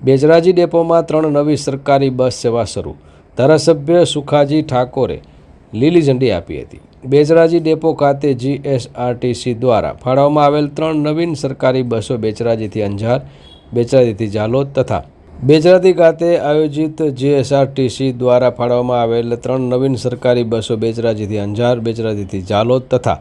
બેચરાજી ડેપોમાં 3 નવી સરકારી બસ સેવા શરૂ. ધારાસભ્ય સુખાજી ઠાકોરે લીલી ઝંડી આપી હતી. બેચરાજી ડેપો ખાતે જીએસઆરટીસી દ્વારા ફાળવવામાં આવેલ 3 નવીન સરકારી બસો બેચરાજીથી અંજાર, બેચરાજીથી ઝાલોદ તથા બેચરાજી ખાતે આયોજિત જીએસઆરટીસી દ્વારા ફાળવવામાં આવેલ 3 નવીન સરકારી બસો બેચરાજીથી અંજાર, બેચરાજીથી ઝાલોદ તથા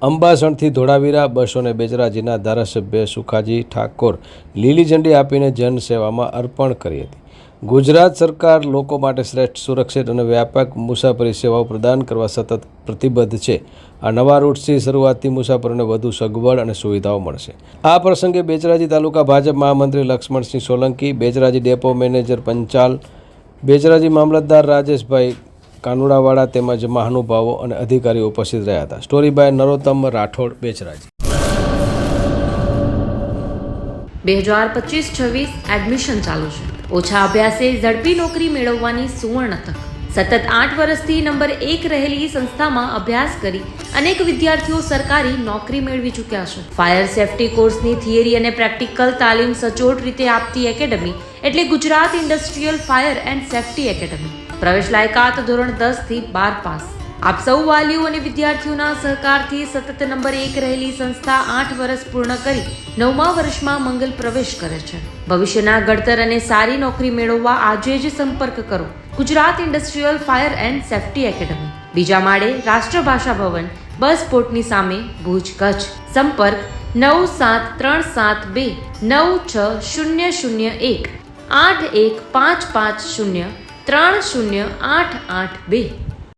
અંબાસણથી ધોળાવીરા બસોને બેચરાજીના ધારાસભ્ય સુખાજી ઠાકોર લીલી ઝંડી આપીને જનસેવામાં અર્પણ કરી હતી. ગુજરાત સરકાર લોકો માટે શ્રેષ્ઠ, સુરક્ષિત અને વ્યાપક મુસાફરી સેવાઓ પ્રદાન કરવા સતત પ્રતિબદ્ધ છે. આ નવા રૂટ્સથી શરૂઆતથી મુસાફરોને વધુ સગવડ અને સુવિધાઓ મળશે. આ પ્રસંગે બેચરાજી તાલુકા ભાજપ મહામંત્રી લક્ષ્મણસિંહ સોલંકી, બેચરાજી ડેપો મેનેજર પંચાલ, બેચરાજી મામલતદાર રાજેશભાઈ કાનુડાવાળા તેમજ મહાનુભાવો અને અધિકારીઓ ઉપસ્થિત રહ્યા હતા. Story by Narottam Rathod, Becharaji. 2025-26 admission ચાલુ છે. ઓછા અભ્યાસે ઝડપી નોકરી મેળવવાની સુવર્ણ તક. સતત 8 વર્ષથી નંબર 1 રહેલી સંસ્થામાં અભ્યાસ કરી અનેક વિદ્યાર્થીઓ સરકારી નોકરી મેળવી ચૂક્યા છે. ફાયર સેફટી કોર્સની થિયરી અને પ્રેક્ટિકલ તાલીમ સચોટ રીતે આપતી એકેડમી એટલે Gujarat industrial fire and safety academy. પ્રવેશ લાયકાત ધોરણ 10 થી 12 પાસ. આપ સૌ વાલીઓ અને વિદ્યાર્થીઓના સહકારથી સતત નંબર 1 રહેલી સંસ્થા 8 વર્ષ પૂર્ણ કરી 9મા વર્ષમાં મંગલ પ્રવેશ કરે છે. ભવિષ્યના ઘડતર અને સારી નોકરી મેળવવા આજે જ સંપર્ક કરો Gujarat industrial fire and safety academy, બીજા માળે રાષ્ટ્રભાષા ભવન, બસ પોર્ટની સામે, ભુજ, કચ્છ. સંપર્ક 9737296001 8155030882.